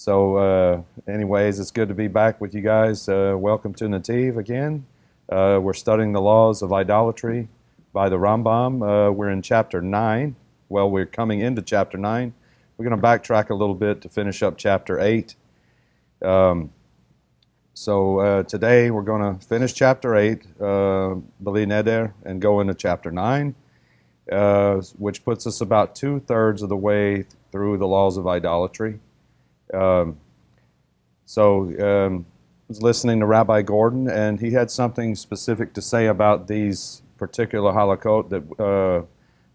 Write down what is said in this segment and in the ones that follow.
Anyways, it's good to be back with you guys. Welcome to NETIV again. We're studying the laws of idolatry by the Rambam. We're in chapter 9. Well, we're coming into chapter 9. We're going to backtrack a little bit to finish up chapter 8. Today we're going to finish chapter 8, Bali Neder, and go into chapter 9, which puts us about 2/3 of the way through the laws of idolatry. I was listening to Rabbi Gordon, and he had something specific to say about these particular halakot that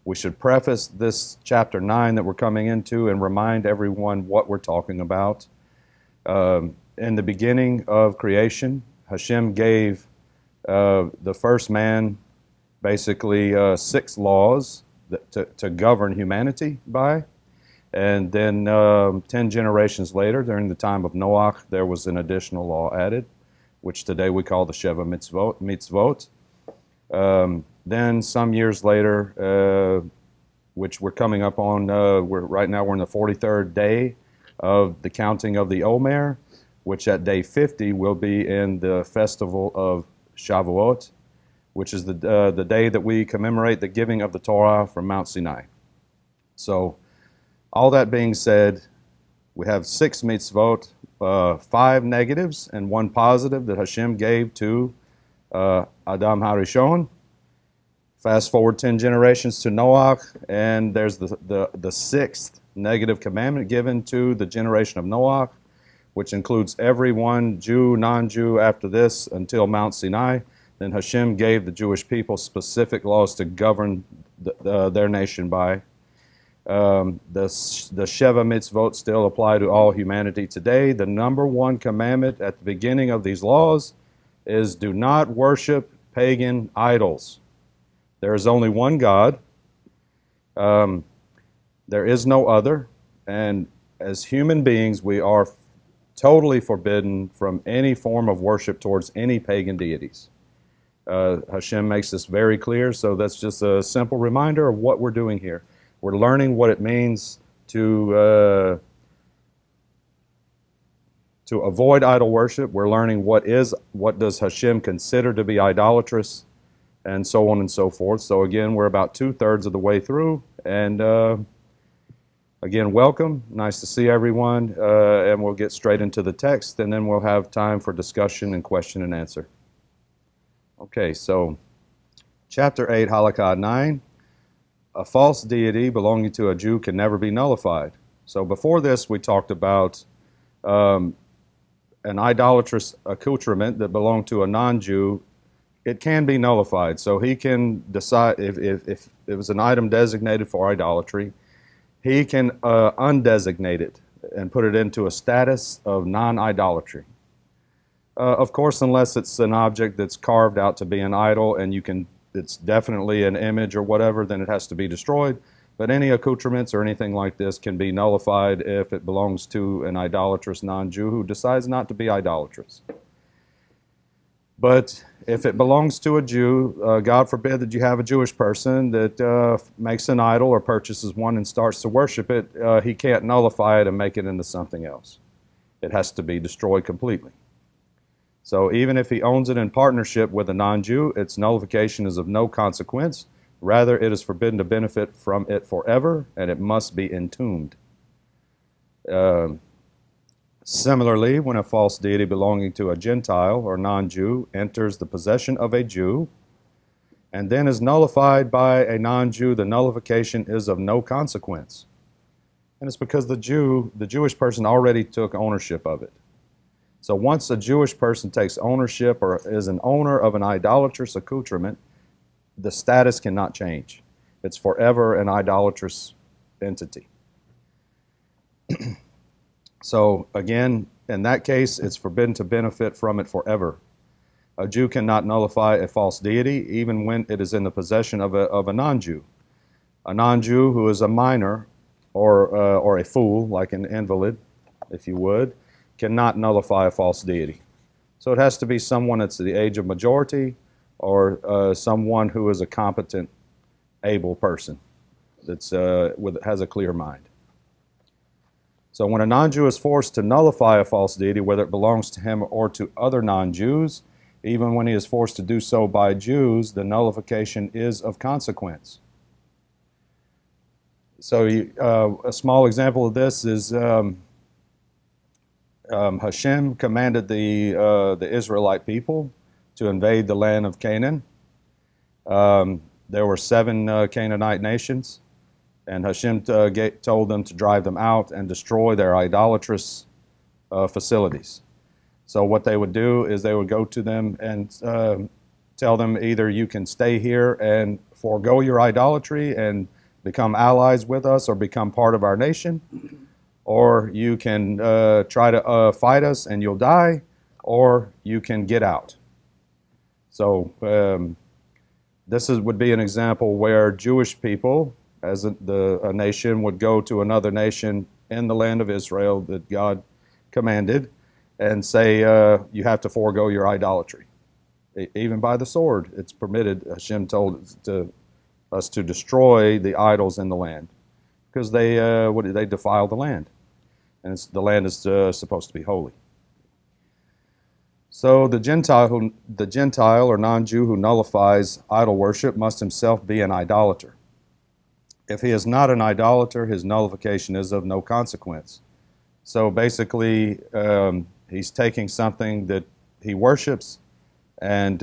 we should preface this chapter 9 that we're coming into and remind everyone what we're talking about. In the beginning of creation, Hashem gave the first man basically 6 laws to govern humanity by. And then 10 generations later, during the time of Noah, there was an additional law added, which today we call the Sheva Mitzvot. Then some years later, which we're coming up on, right now we're in the 43rd day of the counting of the Omer, which at day 50 will be in the festival of Shavuot, which is the day that we commemorate the giving of the Torah from Mount Sinai. So, all that being said, we have 6 mitzvot, 5 negatives and 1 positive that Hashem gave to Adam HaRishon. Fast forward 10 generations to Noah, and there's the 6th negative commandment given to the generation of Noah, which includes everyone, Jew, non-Jew, after this until Mount Sinai. Then Hashem gave the Jewish people specific laws to govern their nation by. The Sheva Mitzvot still apply to all humanity today. The number 1 commandment at the beginning of these laws is do not worship pagan idols. There is only one God. There is no other. And as human beings, we are totally forbidden from any form of worship towards any pagan deities. Hashem makes this very clear, so that's just a simple reminder of what we're doing here. We're learning what it means to avoid idol worship. We're learning what does Hashem consider to be idolatrous, and so on and so forth. So again, we're about 2/3 of the way through, and again, welcome. Nice to see everyone, and we'll get straight into the text, and then we'll have time for discussion and question and answer. Okay, so chapter 8, halakha 9. A false deity belonging to a Jew can never be nullified. So before this, we talked about an idolatrous accoutrement that belonged to a non-Jew. It can be nullified. So he can decide, if it was an item designated for idolatry, he can undesignate it and put it into a status of non-idolatry. Of course, unless it's an object that's carved out to be an idol and it's definitely an image or whatever, then it has to be destroyed. But any accoutrements or anything like this can be nullified if it belongs to an idolatrous non-Jew who decides not to be idolatrous. But if it belongs to a Jew, God forbid that you have a Jewish person that makes an idol or purchases one and starts to worship it, he can't nullify it and make it into something else. It has to be destroyed completely. So even if he owns it in partnership with a non-Jew, its nullification is of no consequence. Rather, it is forbidden to benefit from it forever, and it must be entombed. Similarly, when a false deity belonging to a Gentile or non-Jew enters the possession of a Jew and then is nullified by a non-Jew, the nullification is of no consequence. And it's because the Jewish person already took ownership of it. So once a Jewish person takes ownership or is an owner of an idolatrous accoutrement, the status cannot change. It's forever an idolatrous entity. So again, in that case, it's forbidden to benefit from it forever. A Jew cannot nullify a false deity even when it is in the possession of a non-Jew. A non-Jew who is a minor or a fool, like an invalid, if you would, cannot nullify a false deity. So it has to be someone that's the age of majority or someone who is a competent, able person that has a clear mind. So when a non-Jew is forced to nullify a false deity, whether it belongs to him or to other non-Jews, even when he is forced to do so by Jews, the nullification is of consequence. So a small example of this is Hashem commanded the Israelite people to invade the land of Canaan. There were 7 Canaanite nations, and Hashem told them to drive them out and destroy their idolatrous facilities. So what they would do is they would go to them and tell them either you can stay here and forego your idolatry and become allies with us or become part of our nation, or you can try to fight us and you'll die, or you can get out. So this would be an example where Jewish people, as a nation, would go to another nation in the land of Israel that God commanded and say, you have to forego your idolatry. Even by the sword, it's permitted. Hashem told us to destroy the idols in the land because they defile the land. And the land is supposed to be holy. So the Gentile or non-Jew who nullifies idol worship must himself be an idolater. If he is not an idolater, his nullification is of no consequence. So basically, he's taking something that he worships and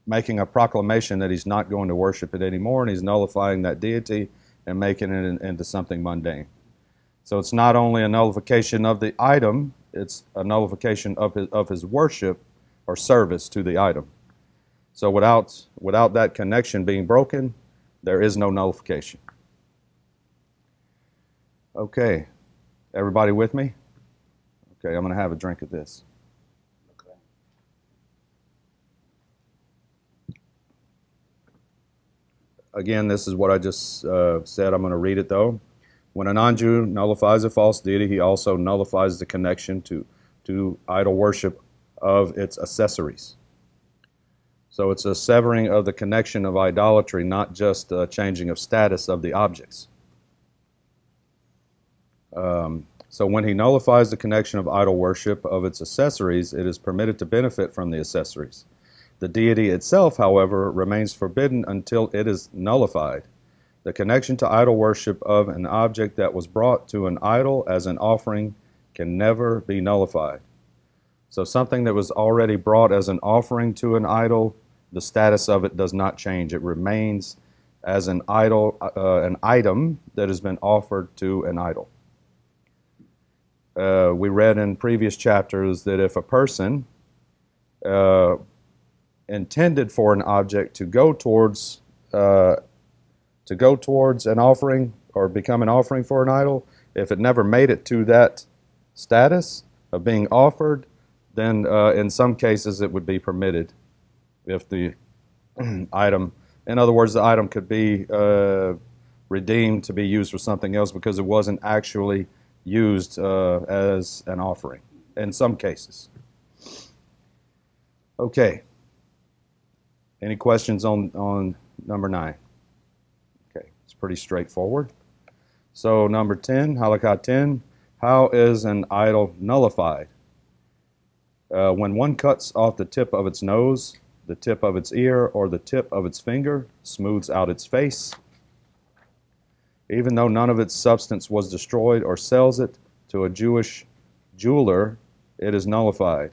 making a proclamation that he's not going to worship it anymore, and he's nullifying that deity and making it into something mundane. So it's not only a nullification of the item, it's a nullification of his worship or service to the item. So without that connection being broken, there is no nullification. Okay, everybody with me? Okay, I'm going to have a drink of this. Okay. Again, this is what I just said. I'm going to read it though. When a non-Jew nullifies a false deity, he also nullifies the connection to idol worship of its accessories. So it's a severing of the connection of idolatry, not just a changing of status of the objects. So when he nullifies the connection of idol worship of its accessories, it is permitted to benefit from the accessories. The deity itself, however, remains forbidden until it is nullified. The connection to idol worship of an object that was brought to an idol as an offering can never be nullified. So something that was already brought as an offering to an idol, the status of it does not change. It remains as an idol, an item that has been offered to an idol. We read in previous chapters that if a person intended for an object to go towards an offering or become an offering for an idol, if it never made it to that status of being offered, then in some cases it would be permitted if the item, in other words, the item could be redeemed to be used for something else because it wasn't actually used as an offering in some cases. Okay. Any questions on number 9? Okay, it's pretty straightforward. So number 10, halakha 10, how is an idol nullified? When one cuts off the tip of its nose, the tip of its ear, or the tip of its finger, smooths out its face, even though none of its substance was destroyed, or sells it to a Jewish jeweler, it is nullified.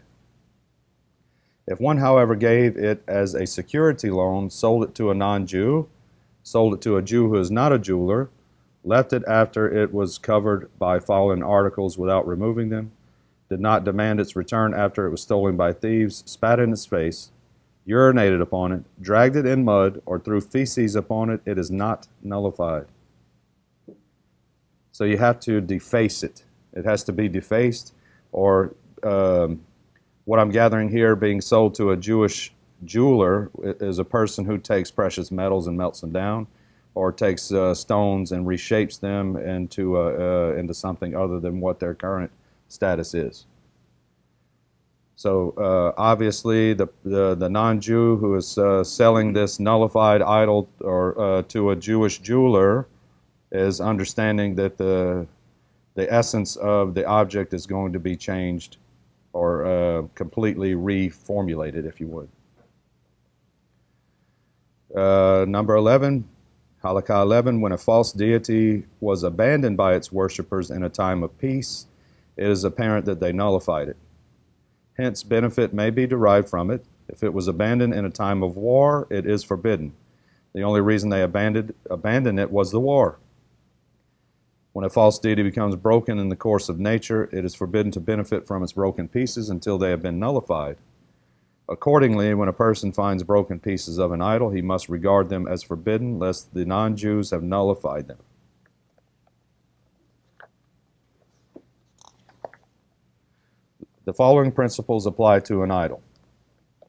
If one, however, gave it as a security loan, sold it to a non-Jew, sold it to a Jew who is not a jeweler, left it after it was covered by fallen articles without removing them, did not demand its return after it was stolen by thieves, spat in its face, urinated upon it, dragged it in mud, or threw feces upon it, it is not nullified. So you have to deface it. It has to be defaced, or what I'm gathering here, being sold to a Jewish jeweler is a person who takes precious metals and melts them down, or takes stones and reshapes them into something other than what their current status is. So obviously the non-Jew who is selling this nullified idol or to a Jewish jeweler is understanding that the essence of the object is going to be changed or completely reformulated, if you would. Number 11, Halakha 11, when a false deity was abandoned by its worshippers in a time of peace, it is apparent that they nullified it. Hence, benefit may be derived from it. If it was abandoned in a time of war, it is forbidden. The only reason they abandoned it was the war. When a false deity becomes broken in the course of nature, it is forbidden to benefit from its broken pieces until they have been nullified. Accordingly, when a person finds broken pieces of an idol, he must regard them as forbidden, lest the non-Jews have nullified them. The following principles apply to an idol,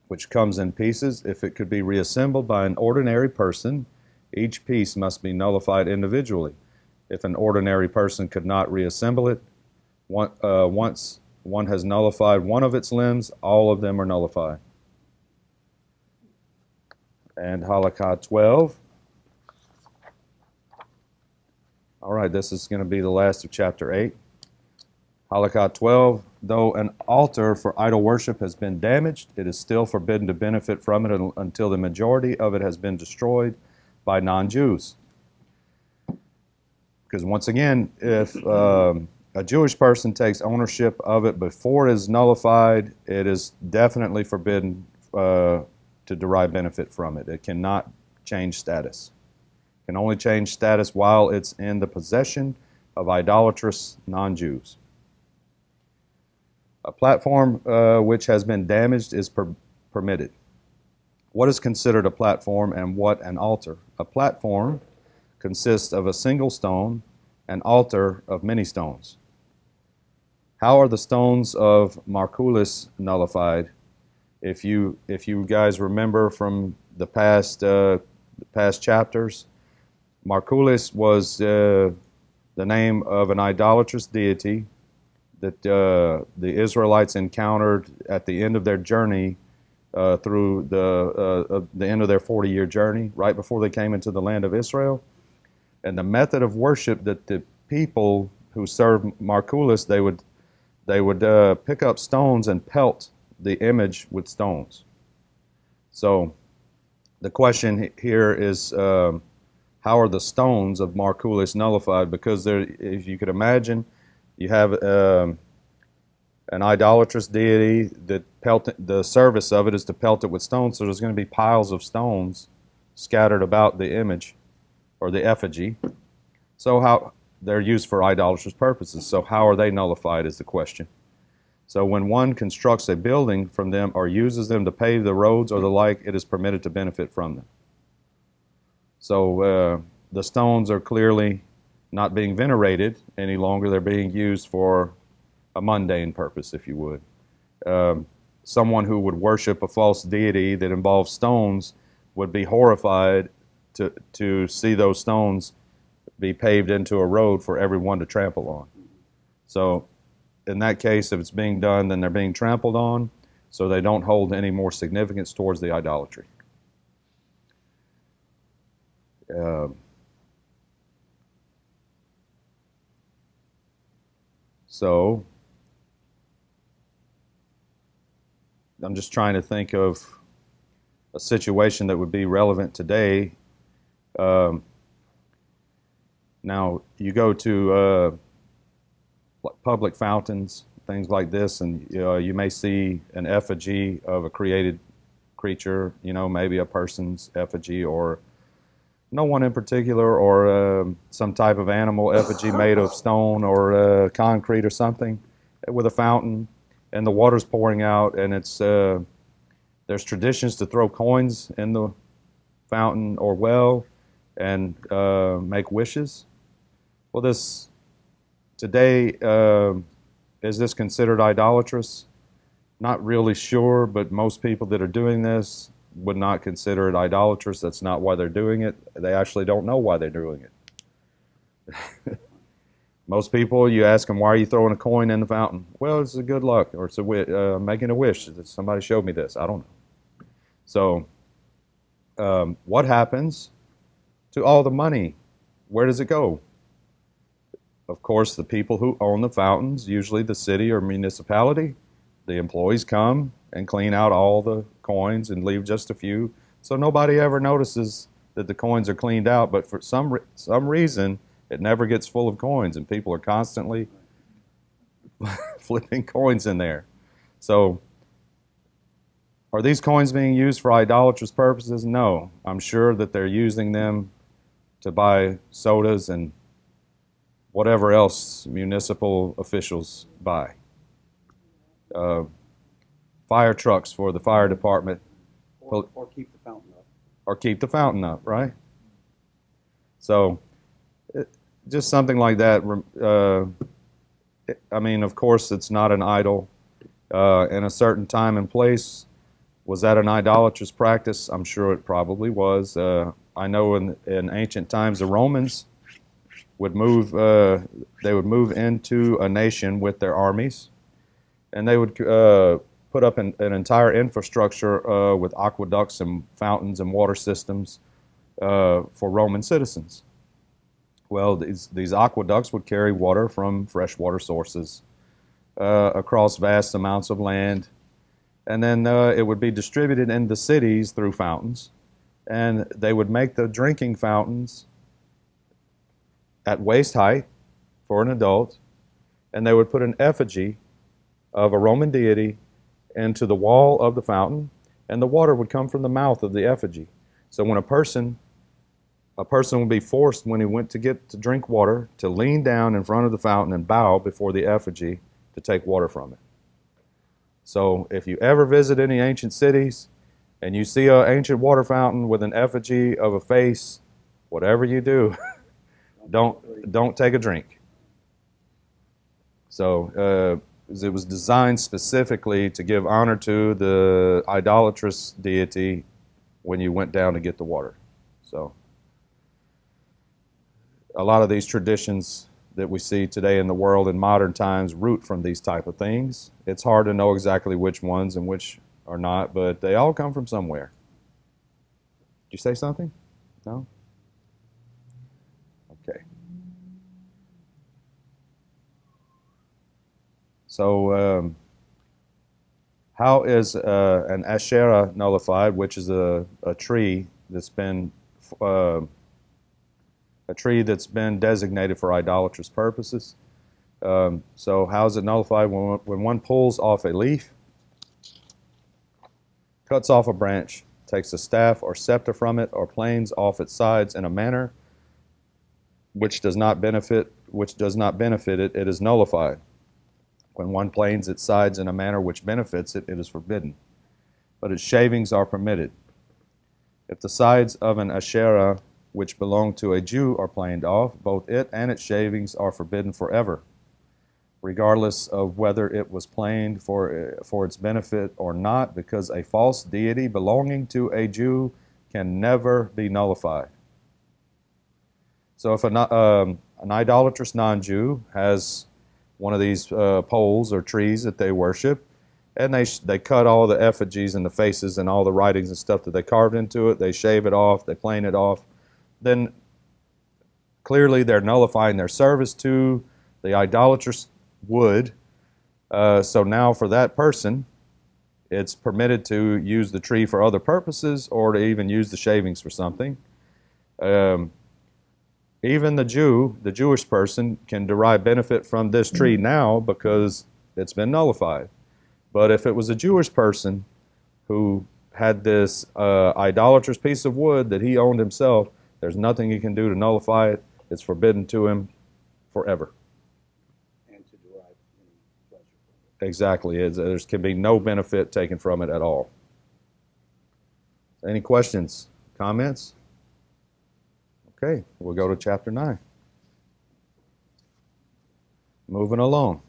which comes in pieces. If it could be reassembled by an ordinary person, each piece must be nullified individually. If an ordinary person could not reassemble it, once one has nullified one of its limbs, all of them are nullified. And Halakha 12. All right, this is going to be the last of chapter 8. Halakha 12, though an altar for idol worship has been damaged, it is still forbidden to benefit from it until the majority of it has been destroyed by non-Jews. Because once again, if a Jewish person takes ownership of it before it is nullified, it is definitely forbidden to derive benefit from it. It cannot change status. It can only change status while it's in the possession of idolatrous non-Jews. A platform which has been damaged is permitted. What is considered a platform and what an altar? A platform consists of a single stone, an altar of many stones. How are the stones of Marculis nullified? If you guys remember from the past chapters, Marculis was the name of an idolatrous deity that the Israelites encountered at the end of their journey through the end of their 40-year journey, right before they came into the land of Israel. And the method of worship that the people who served Marculis, they would pick up stones and pelt the image with stones. So the question here is, how are the stones of Marculis nullified? Because there, if you could imagine, you have an idolatrous deity that the service of it is to pelt it with stones, so there's going to be piles of stones scattered about the image or the effigy. So how they're used for idolatrous purposes. So how are they nullified is the question. So when one constructs a building from them or uses them to pave the roads or the like, it is permitted to benefit from them. So the stones are clearly not being venerated any longer. They're being used for a mundane purpose, if you would. Someone who would worship a false deity that involves stones would be horrified to see those stones be paved into a road for everyone to trample on. So in that case, if it's being done, then they're being trampled on, so they don't hold any more significance towards the idolatry. So I'm just trying to think of a situation that would be relevant today. Now, you go to public fountains, things like this, and you may see an effigy of a created creature, maybe a person's effigy or no one in particular, or some type of animal effigy made of stone or concrete or something with a fountain, and the water's pouring out, and there's traditions to throw coins in the fountain or well and make wishes. Well, today, is this considered idolatrous? Not really sure, but most people that are doing this would not consider it idolatrous. That's not why they're doing it. They actually don't know why they're doing it. Most people, you ask them, why are you throwing a coin in the fountain? Well, it's a good luck, or it's making a wish. Somebody showed me this. I don't know. So what happens to all the money? Where does it go? Of course, the people who own the fountains, usually the city or municipality, the employees come and clean out all the coins and leave just a few. So nobody ever notices that the coins are cleaned out, but for some reason, it never gets full of coins, and people are constantly flipping coins in there. So are these coins being used for idolatrous purposes? No. I'm sure that they're using them to buy sodas and whatever else municipal officials buy. Fire trucks for the fire department. Or keep the fountain up. Or keep the fountain up, right? So, just something like that. I mean, of course, it's not an idol. In a certain time and place, was that an idolatrous practice? I'm sure it probably was. I know in ancient times, the Romans would move. They would move into a nation with their armies, and they would put up an entire infrastructure with aqueducts and fountains and water systems for Roman citizens. Well, these aqueducts would carry water from freshwater sources across vast amounts of land, and then it would be distributed in the cities through fountains, and they would make the drinking fountains at waist height for an adult, and they would put an effigy of a Roman deity into the wall of the fountain, and the water would come from the mouth of the effigy. So when a person would be forced, when he went to drink water, to lean down in front of the fountain and bow before the effigy to take water from it. So if you ever visit any ancient cities and you see an ancient water fountain with an effigy of a face, whatever you do, don't take a drink. So it was designed specifically to give honor to the idolatrous deity when you went down to get the water. So a lot of these traditions that we see today in the world in modern times root from these type of things. It's hard to know exactly which ones and which are not, but they all come from somewhere. Did you say something? No? Okay. So how is an Asherah nullified, which is a tree that's been designated for idolatrous purposes? So how is it nullified? When one pulls off a leaf, cuts off a branch, takes a staff or scepter from it, or planes off its sides in a manner which does not benefit it, it is nullified. When one planes its sides in a manner which benefits it, it is forbidden. But its shavings are permitted. If the sides of an Asherah which belong to a Jew are planed off, both it and its shavings are forbidden forever, regardless of whether it was planed for its benefit or not, because a false deity belonging to a Jew can never be nullified. So if an idolatrous non-Jew has one of these poles or trees that they worship, and they cut all the effigies and the faces and all the writings and stuff that they carved into it, they shave it off, they plane it off, then clearly they're nullifying their service to the idolatrous wood. So now for that person, it's permitted to use the tree for other purposes or to even use the shavings for something. Even the Jewish person, can derive benefit from this tree now because it's been nullified. But if it was a Jewish person who had this idolatrous piece of wood that he owned himself, there's nothing he can do to nullify it. It's forbidden to him forever. And to derive any pleasure from it. Exactly. There can be no benefit taken from it at all. Any questions? Comments? Okay, we'll go to chapter 9. Moving along.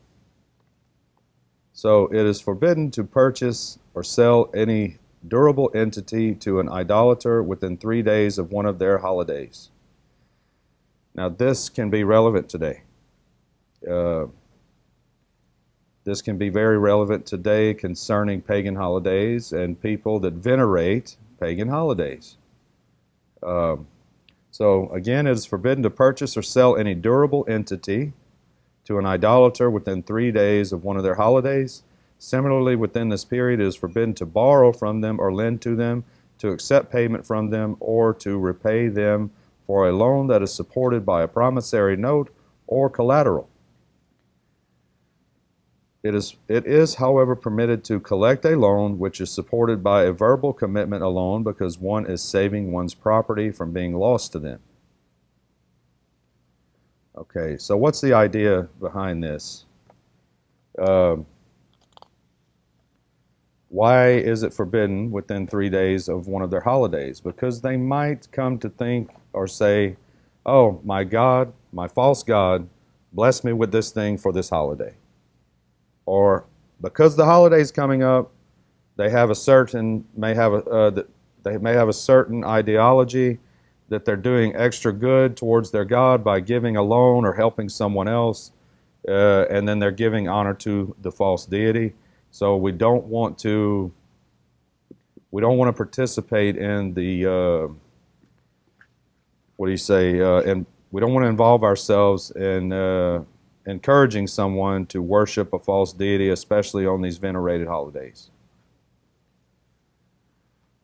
So it is forbidden to purchase or sell any durable entity to an idolater within 3 days of one of their holidays. Now this can be relevant today. This can be very relevant today concerning pagan holidays and people that venerate pagan holidays. So again, it is forbidden to purchase or sell any durable entity to an idolater within 3 days of one of their holidays. Similarly, within this period, it is forbidden to borrow from them or lend to them, to accept payment from them, or to repay them for a loan that is supported by a promissory note or collateral. It is, however, permitted to collect a loan which is supported by a verbal commitment alone, because one is saving one's property from being lost to them. Okay, so what's the idea behind this? Why is it forbidden within 3 days of one of their holidays? Because they might come to think or say, oh, my God, my false God, bless me with this thing for this holiday. Or because the holiday is coming up, they have a certain may have a certain ideology that they're doing extra good towards their God by giving a loan or helping someone else, and then they're giving honor to the false deity. So we don't want to participate in the and we don't want to involve ourselves in encouraging someone to worship a false deity, especially on these venerated holidays.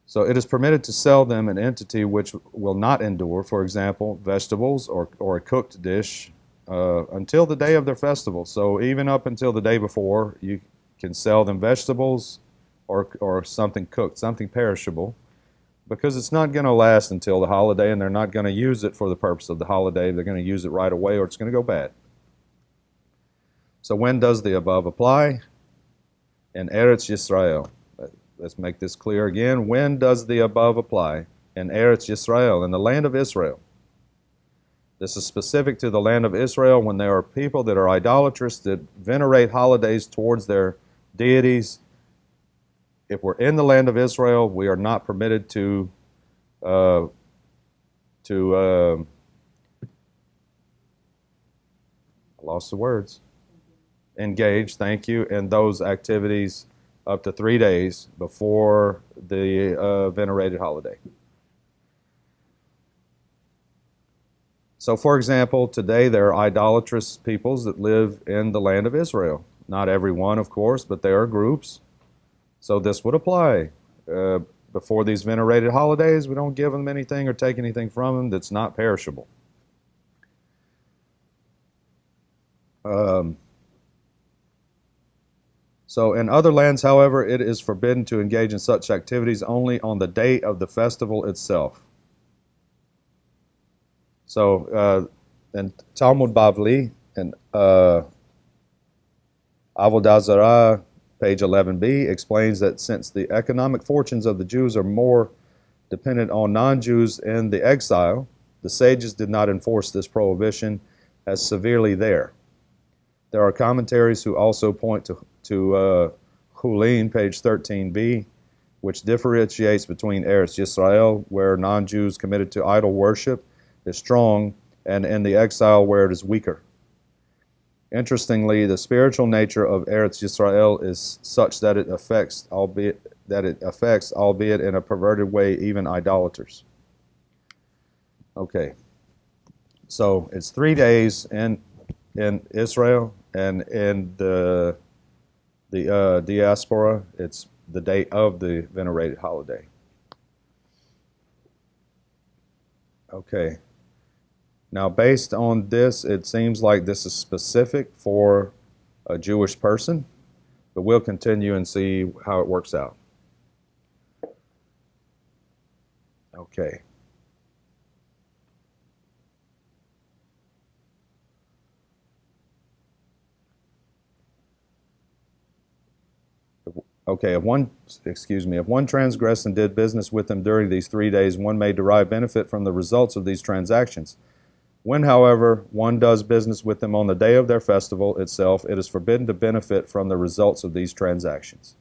So it is permitted to sell them an entity which will not endure, for example, vegetables or a cooked dish, until the day of their festival. So even up until the day before, you can sell them vegetables or something cooked, something perishable, because it's not going to last until the holiday, and they're not going to use it for the purpose of the holiday. They're going to use it right away, or it's going to go bad. So when does the above apply? In Eretz Yisrael. Let's make this clear again. When does the above apply? In Eretz Yisrael, in the land of Israel. This is specific to the land of Israel when there are people that are idolatrous, that venerate holidays towards their deities. If we're in the land of Israel, we are not permitted to I lost the words. Engage, thank you, in those activities up to 3 days before the venerated holiday. So, for example, today there are idolatrous peoples that live in the land of Israel. Not everyone, of course, but there are groups. So this would apply. Before these venerated holidays, we don't give them anything or take anything from them that's not perishable. So in other lands, however, it is forbidden to engage in such activities only on the day of the festival itself. So in Talmud Bavli and Avodah Zarah, page 11b, explains that since the economic fortunes of the Jews are more dependent on non-Jews in the exile, the sages did not enforce this prohibition as severely there. There are commentaries who also point to Hulin, page 13b, which differentiates between Eretz Yisrael, where non-Jews committed to idol worship is strong, and in the exile where it is weaker. Interestingly, the spiritual nature of Eretz Yisrael is such that it affects, albeit in a perverted way, even idolaters. Okay, so it's 3 days in Israel, and in the diaspora, it's the day of the venerated holiday. Okay. Now, based on this, it seems like this is specific for a Jewish person, but we'll continue and see how it works out. Okay. Okay, if one transgressed and did business with them during these 3 days, one may derive benefit from the results of these transactions. When, however, one does business with them on the day of their festival itself, it is forbidden to benefit from the results of these transactions.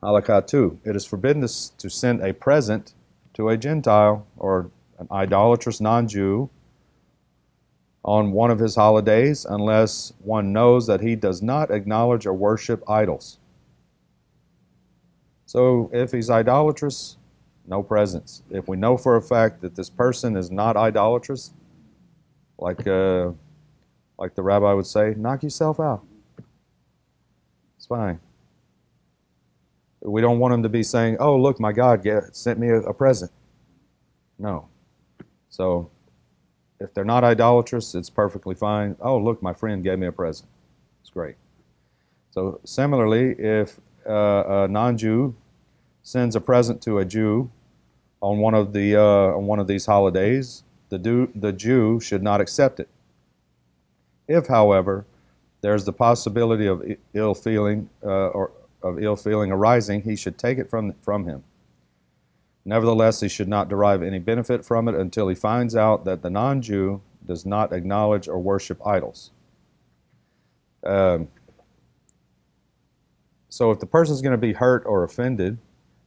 Halakha 2. It is forbidden to send a present to a Gentile or an idolatrous non-Jew on one of his holidays unless one knows that he does not acknowledge or worship idols. So if he's idolatrous, no presents. If we know for a fact that this person is not idolatrous, like like the rabbi would say, knock yourself out. It's fine. We don't want them to be saying, oh, look, my God sent me a present. No. So if they're not idolatrous, it's perfectly fine. Oh, look, my friend gave me a present. It's great. So similarly, if a non-Jew sends a present to a Jew on one of these holidays, the Jew should not accept it. If, however, there's the possibility of ill feeling arising, he should take it from him. Nevertheless, he should not derive any benefit from it until he finds out that the non-Jew does not acknowledge or worship idols. So if the person's going to be hurt or offended,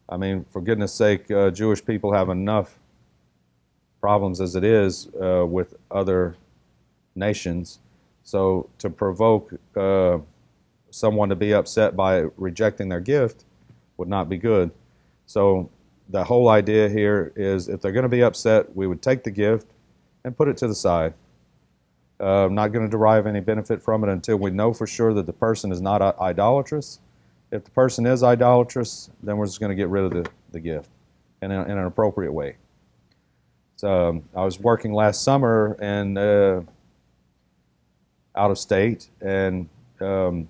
I mean, for goodness sake, Jewish people have enough problems as it is with other nations. So to provoke someone to be upset by rejecting their gift would not be good. So the whole idea here is if they're going to be upset, we would take the gift and put it to the side. Not going to derive any benefit from it until we know for sure that the person is not idolatrous. If the person is idolatrous, then we're just going to get rid of the gift in an appropriate way. So I was working last summer and out of state, and one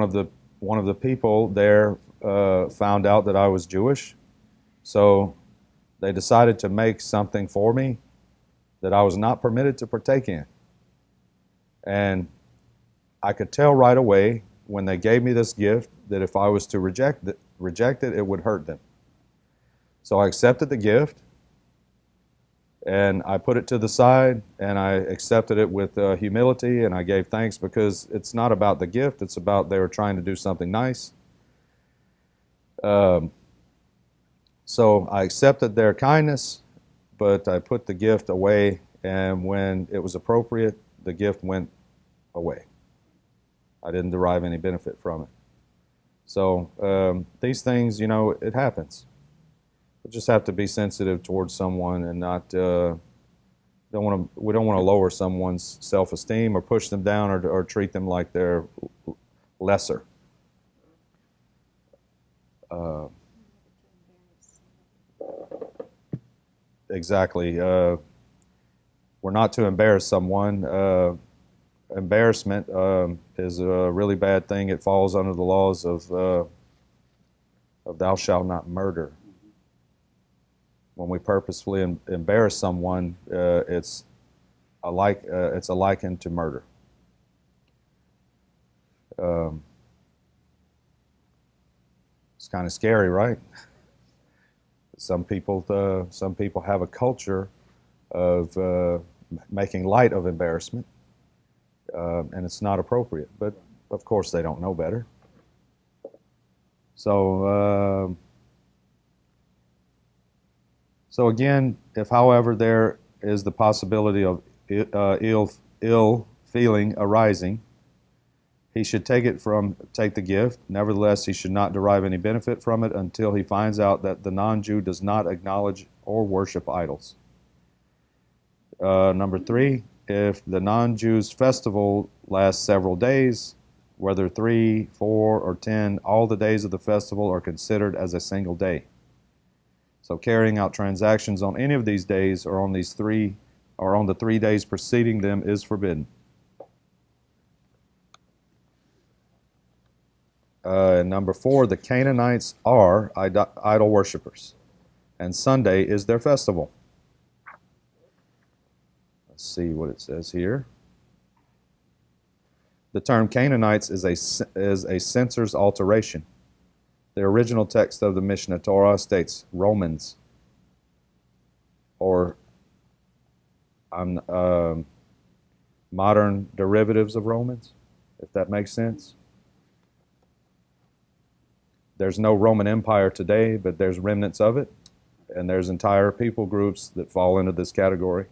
of the people there found out that I was Jewish, so they decided to make something for me that I was not permitted to partake in. And I could tell right away when they gave me this gift that if I was to reject it, it would hurt them. So I accepted the gift, and I put it to the side, and I accepted it with humility, and I gave thanks because it's not about the gift, it's about they were trying to do something nice. So I accepted their kindness, but I put the gift away, and when it was appropriate, the gift went away. I didn't derive any benefit from it. So these things, it happens. We just have to be sensitive towards someone and not we don't want to lower someone's self-esteem or push them down or treat them like they're lesser. Exactly. We're not to embarrass someone. Embarrassment is a really bad thing. It falls under the laws of thou shalt not murder. When we purposefully embarrass someone, it's a liken to murder. It's kind of scary, right? Some people have a culture of making light of embarrassment, and it's not appropriate. But of course, they don't know better. So again, if, however, there is the possibility of ill feeling arising, he should take the gift. Nevertheless, he should not derive any benefit from it until he finds out that the non-Jew does not acknowledge or worship idols. Number 3, if the non-Jew's festival lasts several days, whether 3, 4, or 10, all the days of the festival are considered as a single day. So carrying out transactions on any of these days or on the 3 days preceding them is forbidden. And number 4, the Canaanites are idol worshippers, and Sunday is their festival. Let's see what it says here. The term Canaanites is a censor's alteration. The original text of the Mishneh Torah states Romans, or modern derivatives of Romans, if that makes sense. There's no Roman Empire today, but there's remnants of it, and there's entire people groups that fall into this category.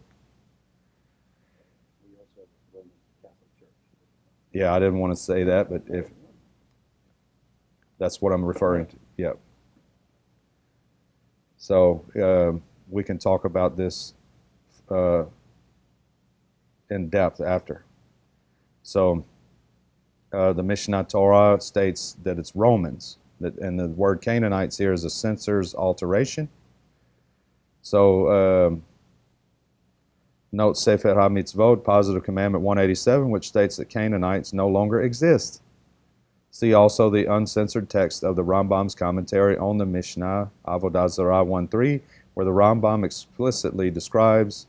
We also have the Roman Catholic Church. Yeah, I didn't want to say that, but if that's what I'm referring to. Yep. So we can talk about this in depth after. So the Mishneh Torah states that it's Romans, and the word Canaanites here is a censor's alteration. So note Sefer HaMitzvot, Positive Commandment 187, which states that Canaanites no longer exist. See also the uncensored text of the Rambam's commentary on the Mishnah, Avodah Zarah 1.3, where the Rambam explicitly describes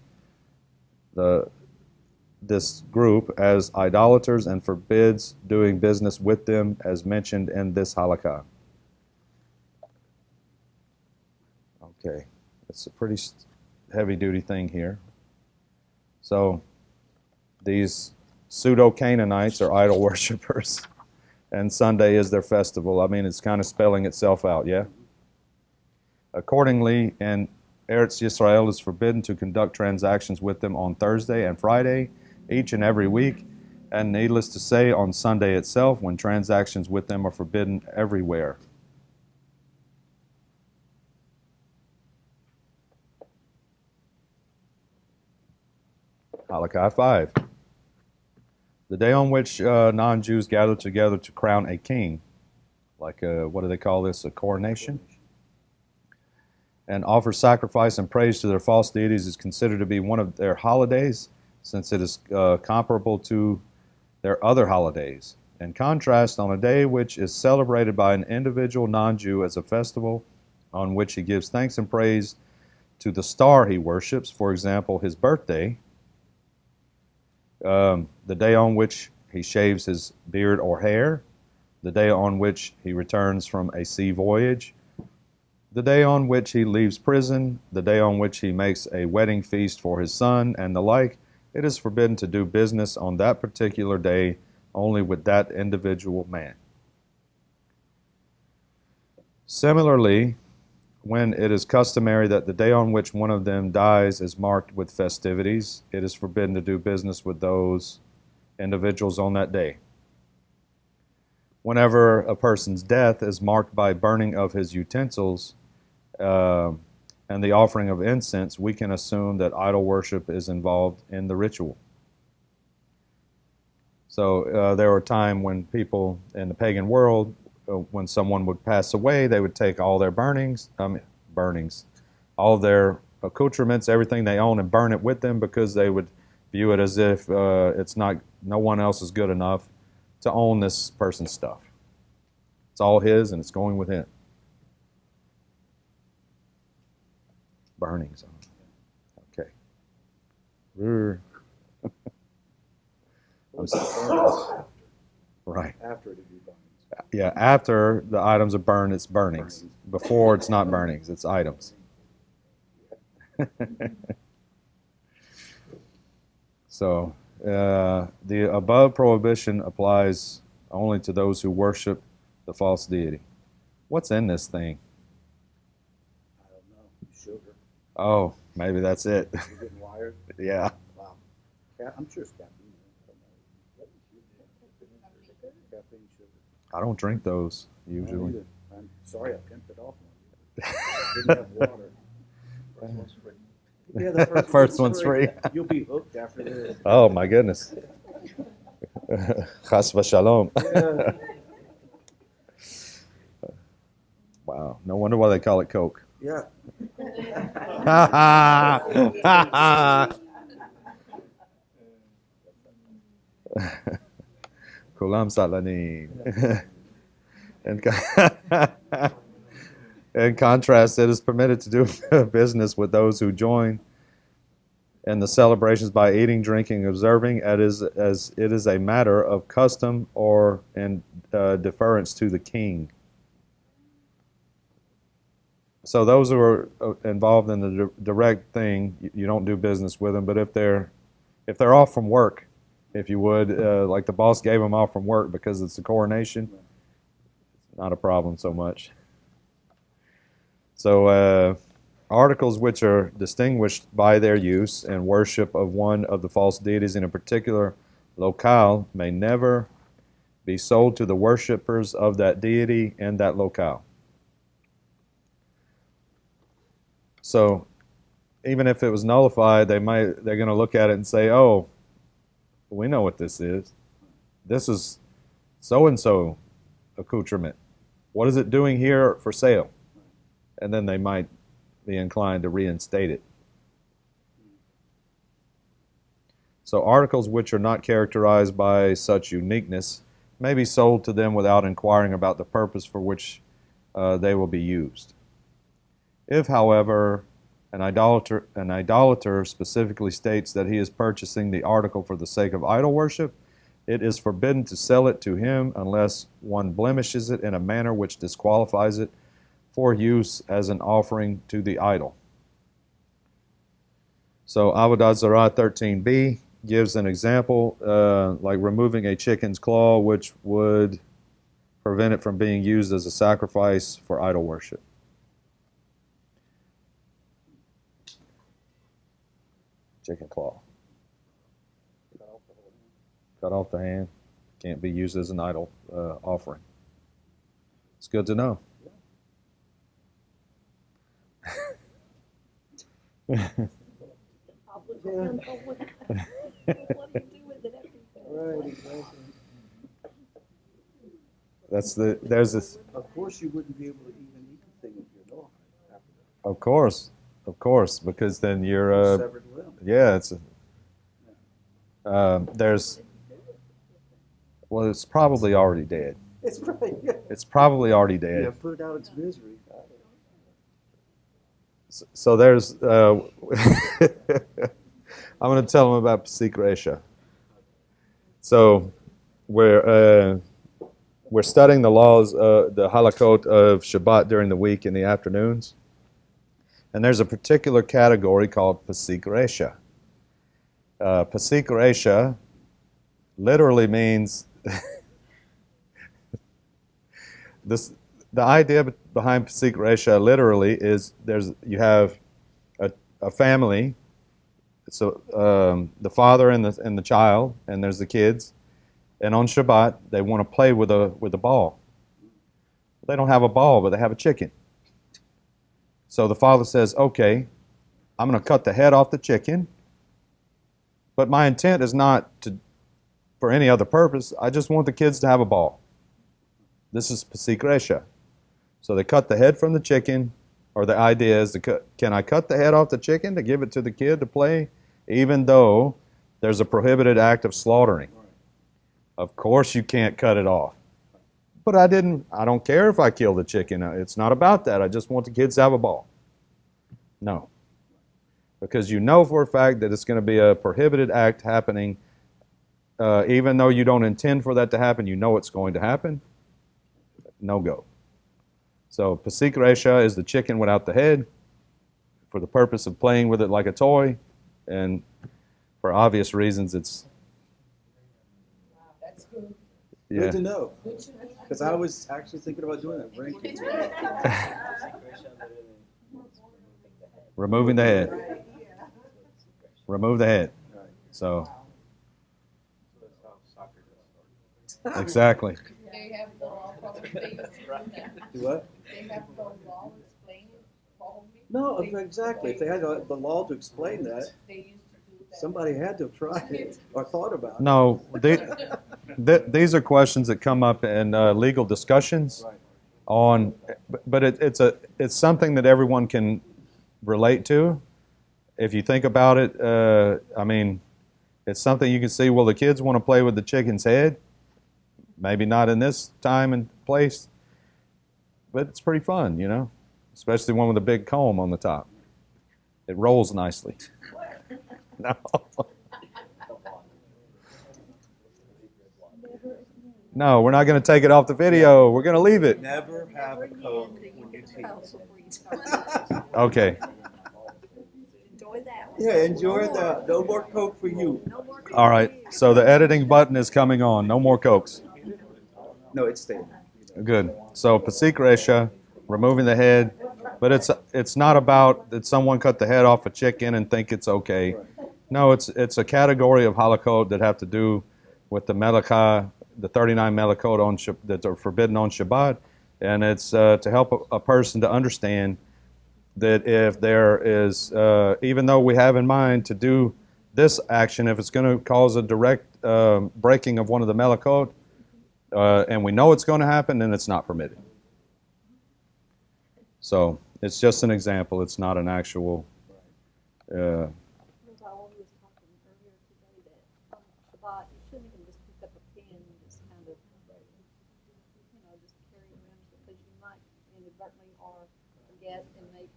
this group as idolaters and forbids doing business with them as mentioned in this halakha. Okay, it's a pretty heavy-duty thing here. So these pseudo-Canaanites are idol worshippers, and Sunday is their festival. I mean, it's kind of spelling itself out, yeah? Accordingly, in Eretz Yisrael is forbidden to conduct transactions with them on Thursday and Friday, each and every week, and needless to say, on Sunday itself, when transactions with them are forbidden everywhere. Halakha 5. The day on which non-Jews gather together to crown a king, like what do they call this, a coronation? And offer sacrifice and praise to their false deities is considered to be one of their holidays, since it is comparable to their other holidays. In contrast, on a day which is celebrated by an individual non-Jew as a festival on which he gives thanks and praise to the star he worships, for example, his birthday, the day on which he shaves his beard or hair, the day on which he returns from a sea voyage, the day on which he leaves prison, the day on which he makes a wedding feast for his son, and the like, it is forbidden to do business on that particular day only with that individual man. Similarly, when it is customary that the day on which one of them dies is marked with festivities, it is forbidden to do business with those individuals on that day. Whenever a person's death is marked by burning of his utensils and the offering of incense, we can assume that idol worship is involved in the ritual. So there were times when people in the pagan world, when someone would pass away, they would take all their all their accoutrements, everything they own, and burn it with them, because they would view it as if no one else is good enough to own this person's stuff. It's all his, and it's going with him. Burnings. Okay. Right. After it would be burnings. Yeah, after the items are burned, it's burnings. Before, it's not burnings, it's items. So, the above prohibition applies only to those who worship the false deity. What's in this thing? I don't know. Sugar. Oh, maybe that's it. You're getting wired? Yeah. Wow. I'm sure it's caffeine. Caffeine, sugar. I don't drink those usually. Either. I'm sorry I pimped it off on you. Didn't have water. First one's free. Yeah, the First one's free. You'll be hooked after this. Oh my goodness. Chas v'shalom. Yeah. Wow. No wonder why they call it Coke. Yeah. Kulam Satlanim. In contrast, it is permitted to do business with those who join in the celebrations by eating, drinking, observing, as it is a matter of custom or in deference to the king. So those who are involved in the direct thing, you don't do business with them. But if they're off from work, if you would, like the boss gave them off from work because it's a coronation, it's not a problem so much. So articles which are distinguished by their use and worship of one of the false deities in a particular locale may never be sold to the worshippers of that deity in that locale. So even if it was nullified, they're going to look at it and say, "Oh, we know what this is. this is so-and-so accoutrement. What is it doing here for sale? And then they might be inclined to reinstate it. So articles which are not characterized by such uniqueness may be sold to them without inquiring about the purpose for which they will be used. If, however, an idolater specifically states that he is purchasing the article for the sake of idol worship, it is forbidden to sell it to him unless one blemishes it in a manner which disqualifies it for use as an offering to the idol. So Avodah Zarah 13b gives an example, like removing a chicken's claw, which would prevent it from being used as a sacrifice for idol worship. Chicken claw. Cut off the hand. Can't be used as an idol offering. It's good to know. Right, exactly. There's this. Of course, you wouldn't be able to even eat the thing if you're not after that. Of course, because then you're Severed limb. yeah, it's there's well, it's probably already dead. It's right. Yeah. It's probably already dead. Yeah, put out its misery. So there's I'm going to tell them about Pesik Resha. So we're studying the laws, the halakot of Shabbat during the week in the afternoons. And there's a particular category called Pesik Resha. Pesik Resha literally means the idea behind Pesik Resha literally is you have a family. So the father and the child, and there's the kids, and on Shabbat they want to play with a ball. They don't have a ball, but they have a chicken. So the father says, "Okay, I'm going to cut the head off the chicken, but my intent is not for any other purpose. I just want the kids to have a ball." This is Pesik Resha. So they cut the head from the chicken, or the idea is can I cut the head off the chicken to give it to the kid to play, even though there's a prohibited act of slaughtering? Of course you can't cut it off. But I don't care if I kill the chicken. It's not about that. I just want the kids to have a ball. No. Because you know for a fact that it's going to be a prohibited act happening, even though you don't intend for that to happen, you know it's going to happen. No go. So Pesik Resha is the chicken without the head for the purpose of playing with it like a toy, and for obvious reasons it's That's good. Good yeah. to know. Because I was actually thinking about doing that. Bring kids back. Removing the head. Remove the head. So exactly. They have the law probably they used to do that. Do what? They have the law explain it probably. No, exactly. If they had the law to explain that, They used to do that. somebody had to have tried it or thought about it. No, these are questions that come up in legal discussions Right. but it's something that everyone can relate to. If you think about it, I mean, it's something you can see. Well, the kids want to play with the chicken's head. Maybe not in this time and place, but it's pretty fun, you know, especially one with a big comb on the top. It rolls nicely. No. No, we're not going to take it off the video. We're going to leave it. Never have a Coke when you teach. Okay. Enjoy that one. Yeah, enjoy that. No more Coke for you. No more All right. So the editing button is coming on. No more Cokes. No, it's staying. Good. So Pesik Resha, removing the head, but it's not about that someone cut the head off a chicken and think it's okay. No, it's a category of halakot that have to do with the melachah, the 39 melachot that are forbidden on Shabbat, and it's to help a person to understand that if there is, even though we have in mind to do this action, if it's going to cause a direct breaking of one of the melachot, and we know it's going to happen, then it's not permitted. So it's just an example. It's not an actual. Because I was talking earlier today that on Shabbat you shouldn't even just pick up a pen and just kind of, just carry it around because you might inadvertently or forget and make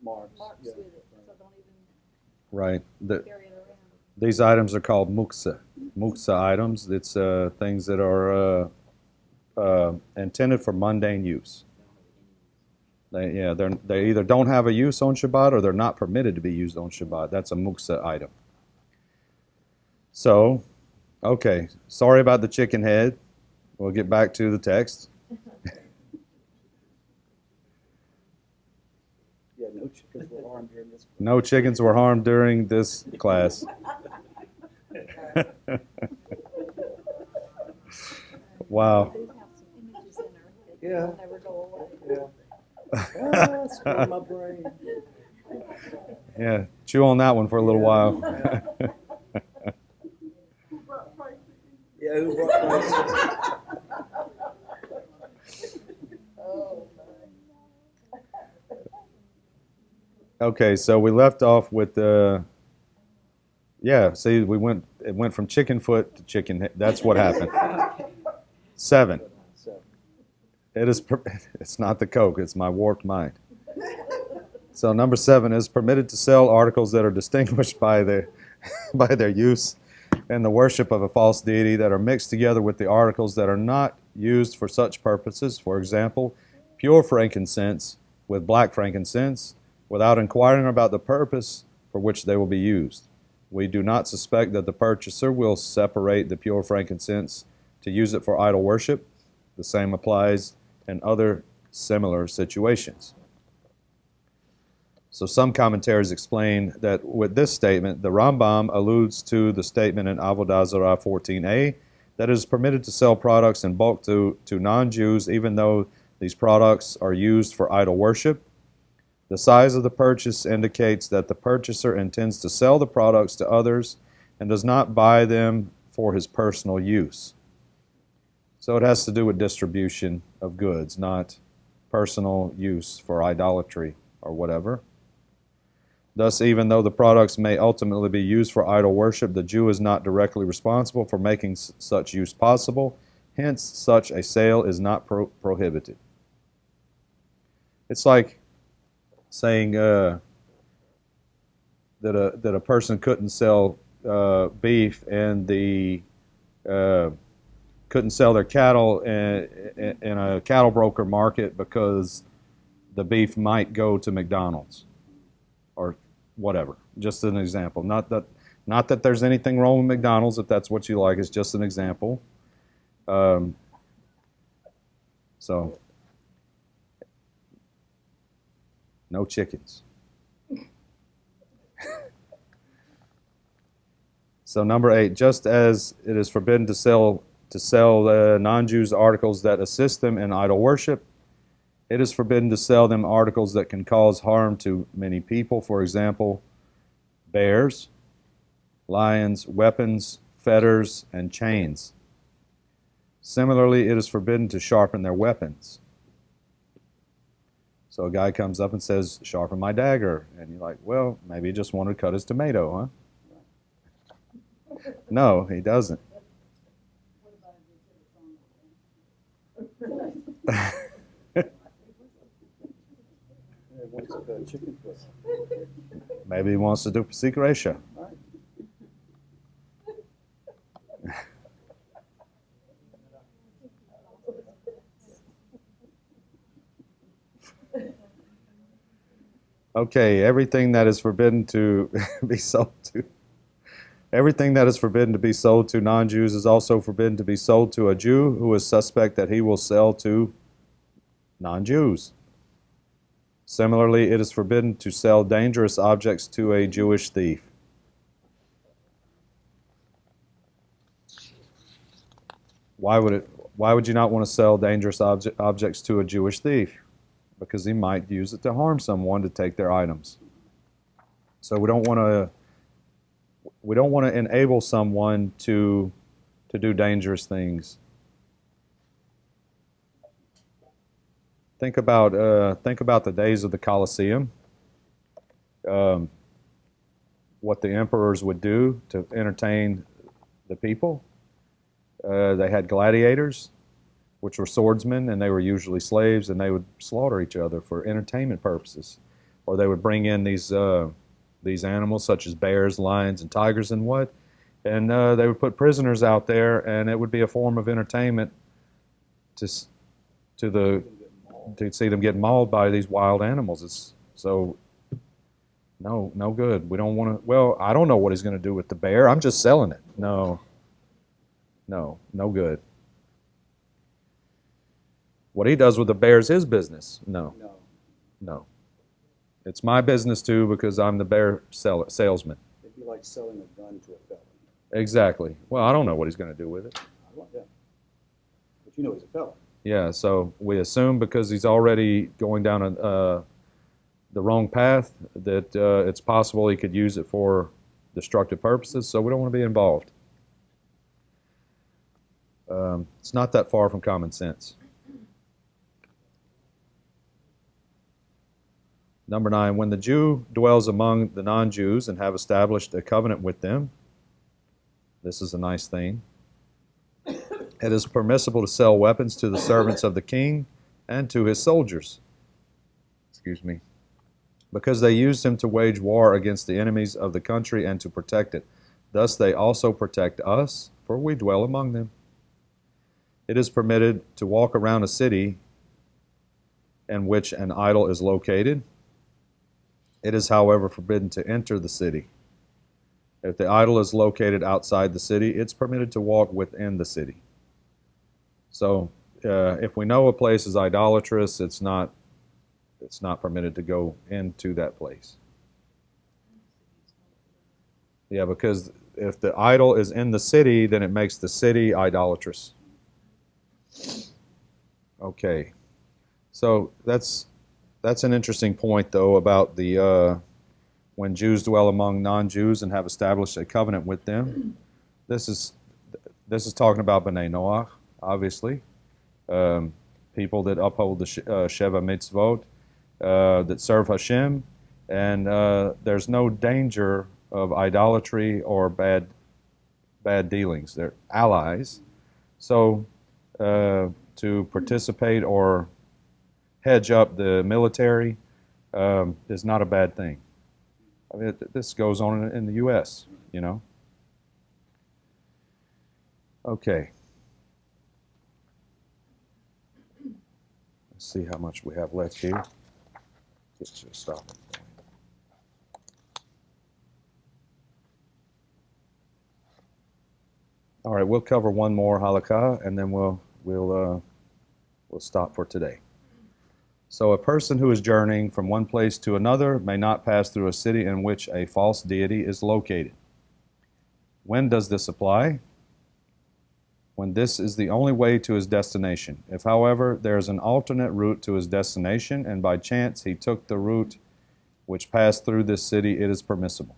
Marks. marks Yeah. with it. So don't even Right. carry it around. These items are called muksa. Muksa items. It's things that are intended for mundane use. They either don't have a use on Shabbat or they're not permitted to be used on Shabbat. That's a muksa item. So, okay. Sorry about the chicken head. We'll get back to the text. Yeah, no chickens were harmed during this. No chickens were harmed during this class. Wow. We do have some images in there that Yeah. will never go away. Yeah. Ah, screwed my brain. Yeah, chew on that one for a little while. Yeah, who brought Francis? Okay, so we left off with the. See, it went from chicken foot to chicken head. That's what happened. 7. So, It's not the Coke, it's my warped mind. So number 7 is permitted to sell articles that are distinguished by their use and the worship of a false deity that are mixed together with the articles that are not used for such purposes. For example, pure frankincense with black frankincense, without inquiring about the purpose for which they will be used. We do not suspect that the purchaser will separate the pure frankincense to use it for idol worship. The same applies in other similar situations. So some commentaries explain that with this statement, the Rambam alludes to the statement in Avodah Zarah 14a that it is permitted to sell products in bulk to non-Jews even though these products are used for idol worship. The size of the purchase indicates that the purchaser intends to sell the products to others and does not buy them for his personal use. So it has to do with distribution of goods, not personal use for idolatry or whatever. Thus, even though the products may ultimately be used for idol worship, the Jew is not directly responsible for making such use possible. Hence, such a sale is not prohibited. It's like saying that a person couldn't sell beef and couldn't sell their cattle in a cattle broker market because the beef might go to McDonald's or whatever. Just an example. Not that there's anything wrong with McDonald's if that's what you like. It's just an example. So. No chickens. So number 8, just as it is forbidden to sell non-Jews articles that assist them in idol worship, it is forbidden to sell them articles that can cause harm to many people. For example, bears, lions, weapons, fetters, and chains. Similarly, it is forbidden to sharpen their weapons. So a guy comes up and says, "Sharpen my dagger." And you're like, well, maybe he just wanted to cut his tomato, huh? No, he doesn't. wants to cut chicken foot. Maybe he wants to do Pesik Resha. Right. Okay, everything that is forbidden to be sold to non-Jews is also forbidden to be sold to a Jew who is suspect that he will sell to non-Jews. Similarly, it is forbidden to sell dangerous objects to a Jewish thief. Why would you not want to sell dangerous objects to a Jewish thief? Because he might use it to harm someone to take their items. So we don't want we don't want to enable someone to do dangerous things. Think about the days of the Colosseum. What the emperors would do to entertain the people. They had gladiators, which were swordsmen, and they were usually slaves, and they would slaughter each other for entertainment purposes. Or they would bring in these animals such as bears, lions, and tigers and they would put prisoners out there, and it would be a form of entertainment to see them get mauled by these wild animals. No good. We don't want to. Well, I don't know what he's going to do with the bear. I'm just selling it. No good. What he does with the bear is his business. No. It's my business too, because I'm the bear salesman. It'd be like selling a gun to a felon. Exactly. Well, I don't know what he's going to do with it. Yeah. But you know he's a felon. Yeah, so we assume because he's already going down the wrong path that it's possible he could use it for destructive purposes, so we don't want to be involved. It's not that far from common sense. Number 9, when the Jew dwells among the non-Jews and have established a covenant with them, this is a nice thing. It is permissible to sell weapons to the servants of the king and to his soldiers. Because they used him to wage war against the enemies of the country and to protect it. Thus they also protect us, for we dwell among them. It is permitted to walk around a city in which an idol is located. It is, however, forbidden to enter the city. If the idol is located outside the city, it's permitted to walk within the city. So, if we know a place is idolatrous, it's not permitted to go into that place. Yeah, because if the idol is in the city, then it makes the city idolatrous. Okay, so that's an interesting point, though, about the when Jews dwell among non-Jews and have established a covenant with them. This is talking about B'nai Noach, obviously, people that uphold the Sheva Mitzvot, that serve Hashem, and there's no danger of idolatry or bad dealings. They're allies. So to participate or hedge up the military is not a bad thing. I mean, this goes on in the U.S., you know. Okay. Let's see how much we have left here. Just stop it. All right, we'll cover one more halakha, and then we'll stop for today. So a person who is journeying from one place to another may not pass through a city in which a false deity is located. When does this apply? When this is the only way to his destination. If, however, there is an alternate route to his destination, and by chance he took the route which passed through this city, it is permissible.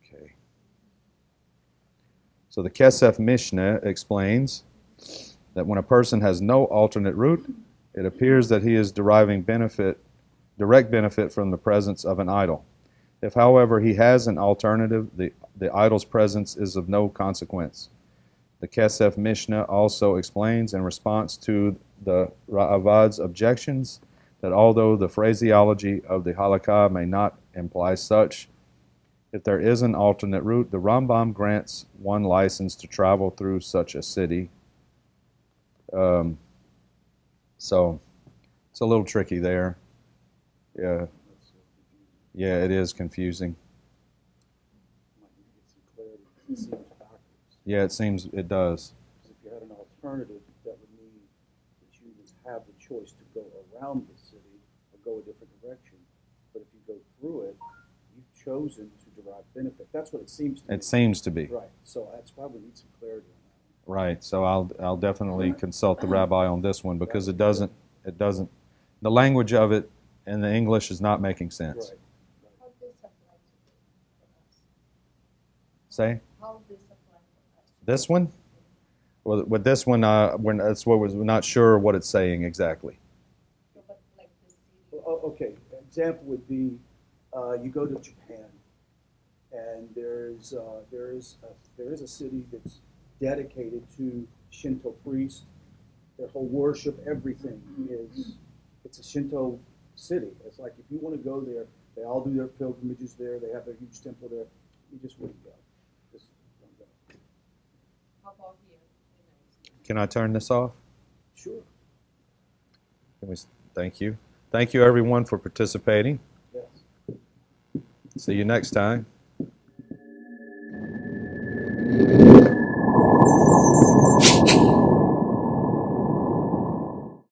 Okay. So the Kesef Mishneh explains that when a person has no alternate route, it appears that he is deriving direct benefit from the presence of an idol. If, however, he has an alternative, the idol's presence is of no consequence. The Kesef Mishneh also explains in response to the Ra'avad's objections that although the phraseology of the halakha may not imply such, if there is an alternate route, the Rambam grants one license to travel through such a city. So it's a little tricky there. Yeah, it is confusing. Yeah, it does. If you had an alternative, that would mean that you would have the choice to go around the city or go a different direction. But if you go through it, you've chosen to derive benefit. That's what it seems to be. It seems to be. Right. So that's why we need some clarity on that. Right. So I'll definitely consult the rabbi on this one, because it doesn't the language of it in the English is not making sense. Right. How's this apply say? How this apply for us? This one? Well, with this one, that's what we're not sure what it's saying exactly. So, but like the city. Okay, example would be, you go to Japan, and there is a city that's dedicated to Shinto priests. Their whole worship, everything it's a Shinto city. It's like if you want to go there, they all do their pilgrimages there. They have their huge temple there. You just wouldn't go. Just don't go. How about here in the United States? Can I turn this off? Sure. Thank you. Thank you, everyone, for participating. Yes. See you next time.